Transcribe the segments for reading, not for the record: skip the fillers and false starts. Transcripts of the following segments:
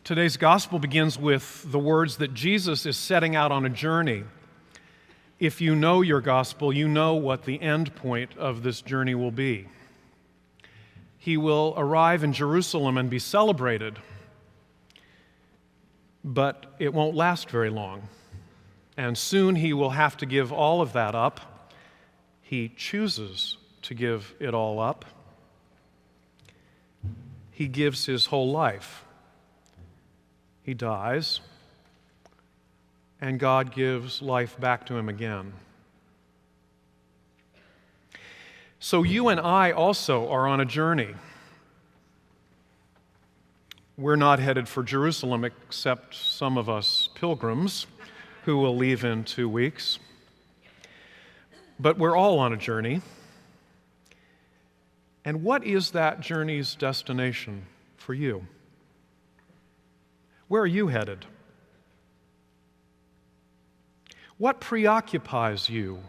Today's gospel begins with the words that Jesus is setting out on a journey. If you know your gospel, you know what the end point of this journey will be. He will arrive in Jerusalem and be celebrated, but it won't last very long. And soon he will have to give all of that up. He chooses to give it all up. He gives his whole life. He dies, and God gives life back to him again. So you and I also are on a journey. We're not headed for Jerusalem, except some of us pilgrims who will leave in 2 weeks. But we're all on a journey. And what is that journey's destination for you? Where are you headed? What preoccupies you?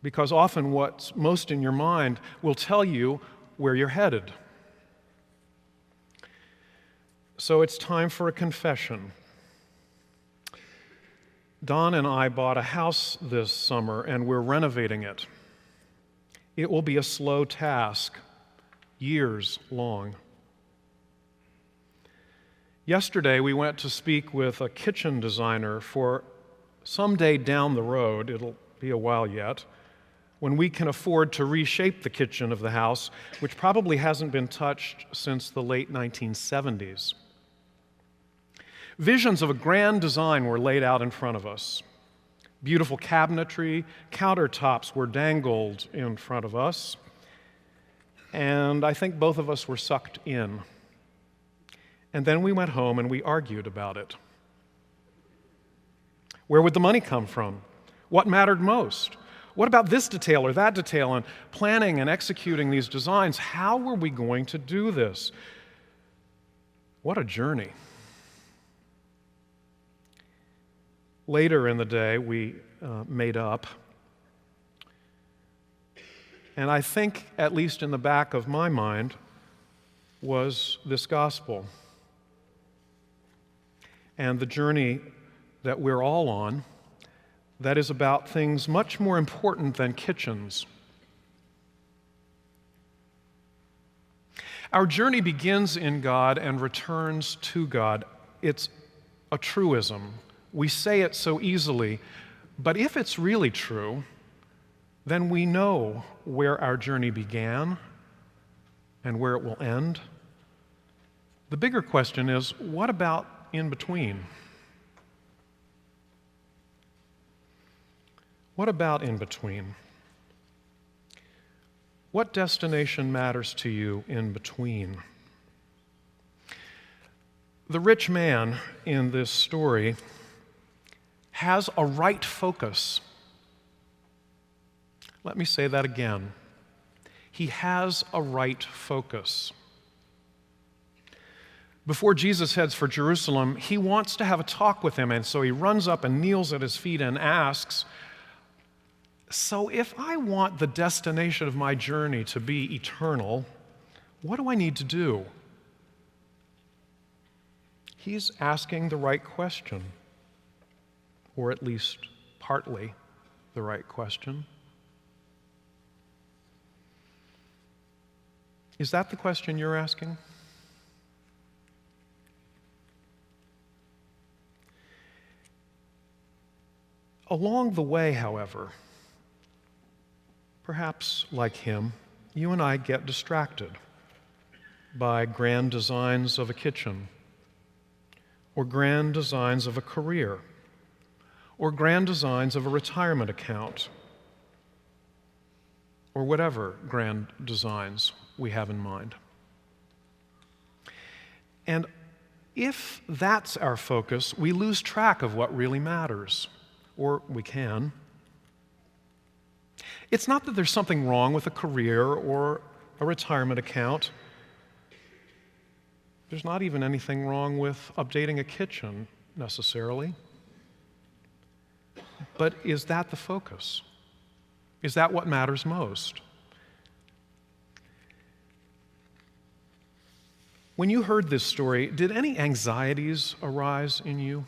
Because often what's most in your mind will tell you where you're headed. So it's time for a confession. Don and I bought a house this summer, and we're renovating it. It will be a slow task, years long. Yesterday, we went to speak with a kitchen designer for someday down the road, it'll be a while yet, when we can afford to reshape the kitchen of the house, which probably hasn't been touched since the late 1970s. Visions of a grand design were laid out in front of us. Beautiful cabinetry, countertops were dangled in front of us, and I think both of us were sucked in. And then we went home and we argued about it. Where would the money come from? What mattered most? What about this detail or that detail? And planning and executing these designs, how were we going to do this? What a journey. Later in the day, we made up. And I think, at least in the back of my mind, was this gospel. And the journey that we're all on, that is about things much more important than kitchens. Our journey begins in God and returns to God. It's a truism. We say it so easily, but if it's really true, then we know where our journey began and where it will end. The bigger question is, what about in between? What about in between? What destination matters to you in between? The rich man in this story has a right focus. Let me say that again. He has a right focus. Before Jesus heads for Jerusalem, he wants to have a talk with him, and so he runs up and kneels at his feet and asks, so if I want the destination of my journey to be eternal, what do I need to do? He's asking the right question, or at least partly the right question. Is that the question you're asking? Along the way, however, perhaps like him, you and I get distracted by grand designs of a kitchen, or grand designs of a career, or grand designs of a retirement account, or whatever grand designs we have in mind. And if that's our focus, we lose track of what really matters. Or we can. It's not that there's something wrong with a career or a retirement account. There's not even anything wrong with updating a kitchen, necessarily. But is that the focus? Is that what matters most? When you heard this story, did any anxieties arise in you?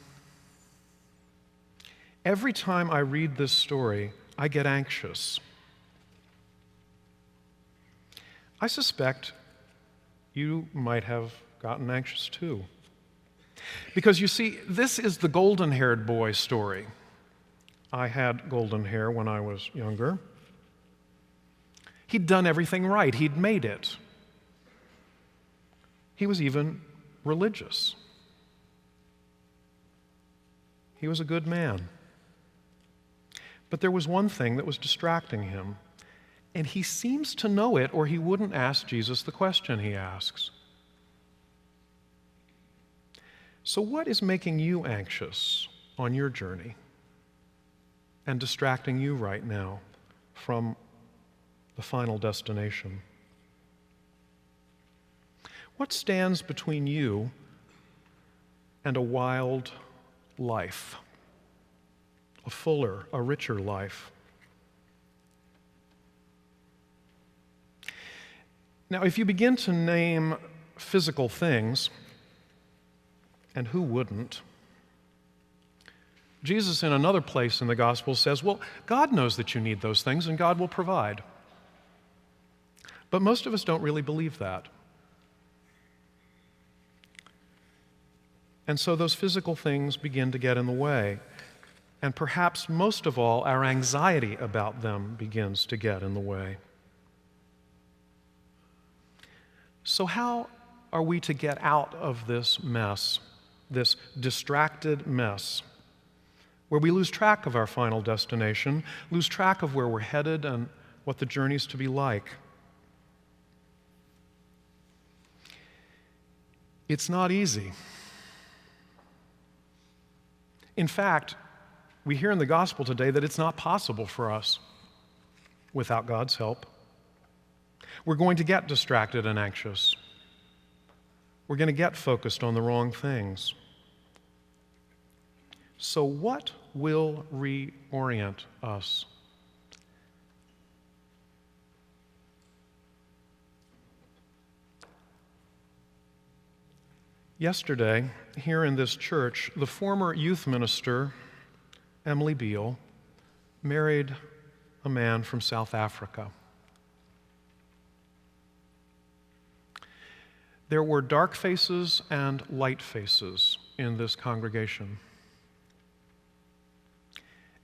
Every time I read this story, I get anxious. I suspect you might have gotten anxious too. Because you see, this is the golden-haired boy story. I had golden hair when I was younger. He'd done everything right. He'd made it. He was even religious. He was a good man. But there was one thing that was distracting him, and he seems to know it, or he wouldn't ask Jesus the question he asks. So what is making you anxious on your journey and distracting you right now from the final destination? What stands between you and a wild life, a fuller, a richer life? Now, if you begin to name physical things, and who wouldn't? Jesus, in another place in the Gospel, says, well, God knows that you need those things, and God will provide. But most of us don't really believe that. And so those physical things begin to get in the way. And perhaps most of all, our anxiety about them begins to get in the way. So how are we to get out of this mess, this distracted mess, where we lose track of our final destination, lose track of where we're headed and what the journey's to be like? It's not easy. In fact, we hear in the gospel today that it's not possible for us without God's help. We're going to get distracted and anxious. We're going to get focused on the wrong things. So what will reorient us? Yesterday, here in this church, the former youth minister, Emily Beale, married a man from South Africa. There were dark faces and light faces in this congregation.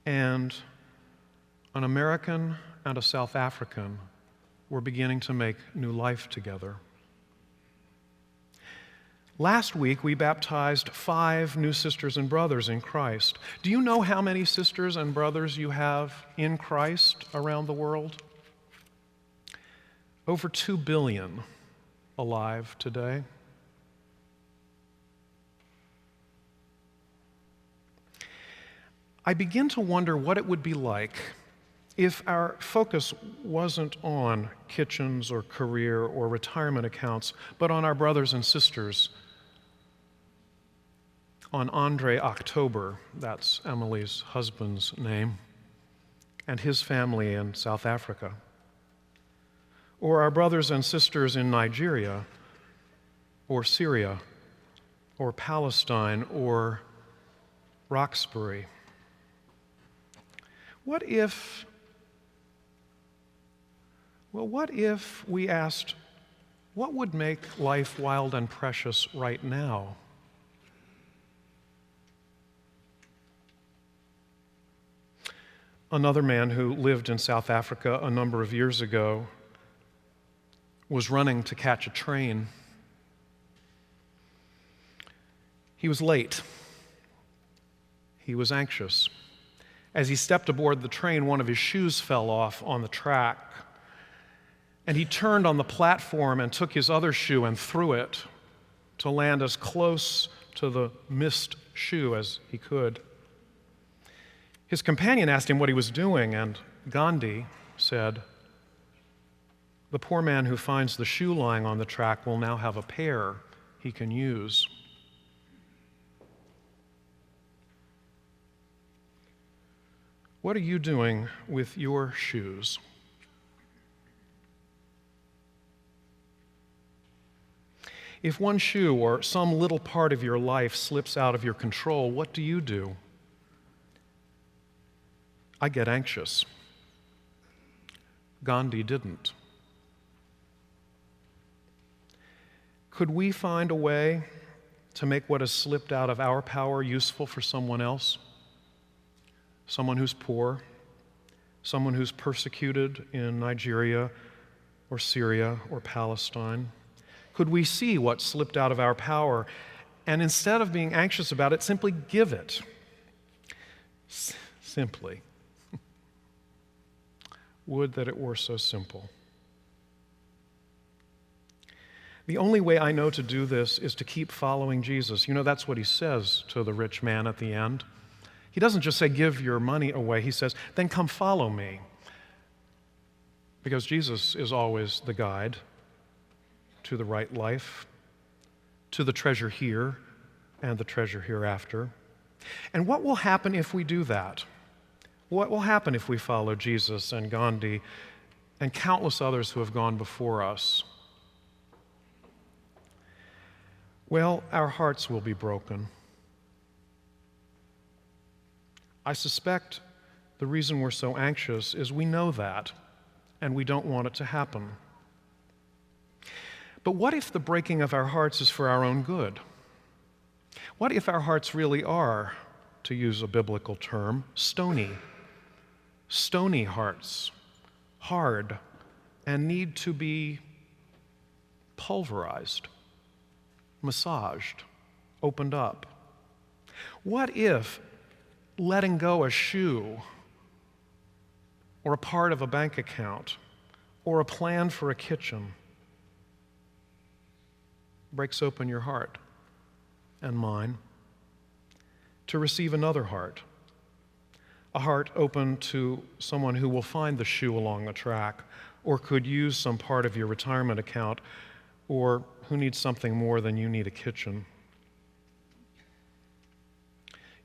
And an American and a South African were beginning to make new life together. Last week, we baptized 5 new sisters and brothers in Christ. Do you know how many sisters and brothers you have in Christ around the world? Over 2 billion alive today. I begin to wonder what it would be like if our focus wasn't on kitchens or career or retirement accounts, but on our brothers and sisters, on Andre October, that's Emily's husband's name, and his family in South Africa, or our brothers and sisters in Nigeria, or Syria, or Palestine, or Roxbury. What if we asked, what would make life wild and precious right now? Another man who lived in South Africa a number of years ago was running to catch a train. He was late. He was anxious. As he stepped aboard the train, one of his shoes fell off on the track, and he turned on the platform and took his other shoe and threw it to land as close to the missed shoe as he could. His companion asked him what he was doing, and Gandhi said, "The poor man who finds the shoe lying on the track will now have a pair he can use." What are you doing with your shoes? If one shoe or some little part of your life slips out of your control, what do? I get anxious. Gandhi didn't. Could we find a way to make what has slipped out of our power useful for someone else? Someone who's poor, someone who's persecuted in Nigeria or Syria or Palestine? Could we see what slipped out of our power and instead of being anxious about it, simply give it? Simply. Would that it were so simple. The only way I know to do this is to keep following Jesus. You know, that's what he says to the rich man at the end. He doesn't just say, give your money away. He says, then come follow me. Because Jesus is always the guide to the right life, to the treasure here and the treasure hereafter. And what will happen if we do that? What will happen if we follow Jesus and Gandhi and countless others who have gone before us? Well, our hearts will be broken. I suspect the reason we're so anxious is we know that, and we don't want it to happen. But what if the breaking of our hearts is for our own good? What if our hearts really are, to use a biblical term, stony? Stony hearts, hard, and need to be pulverized, massaged, opened up. What if letting go a shoe or a part of a bank account or a plan for a kitchen breaks open your heart and mine to receive another heart, a heart open to someone who will find the shoe along the track or could use some part of your retirement account or who needs something more than you need a kitchen.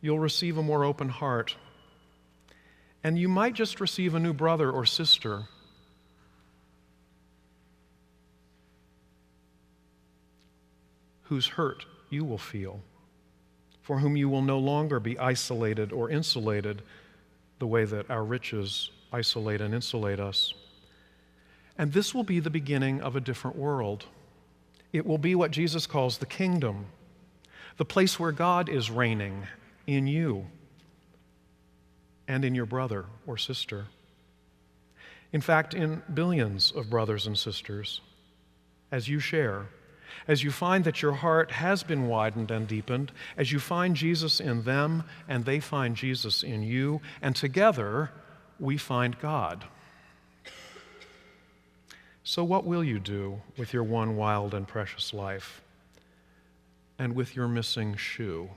You'll receive a more open heart, and you might just receive a new brother or sister whose hurt you will feel, for whom you will no longer be isolated or insulated the way that our riches isolate and insulate us. And this will be the beginning of a different world. It will be what Jesus calls the kingdom, the place where God is reigning in you and in your brother or sister. In fact, in billions of brothers and sisters, as you share, as you find that your heart has been widened and deepened, as you find Jesus in them and they find Jesus in you, and together we find God. So what will you do with your one wild and precious life and with your missing shoe?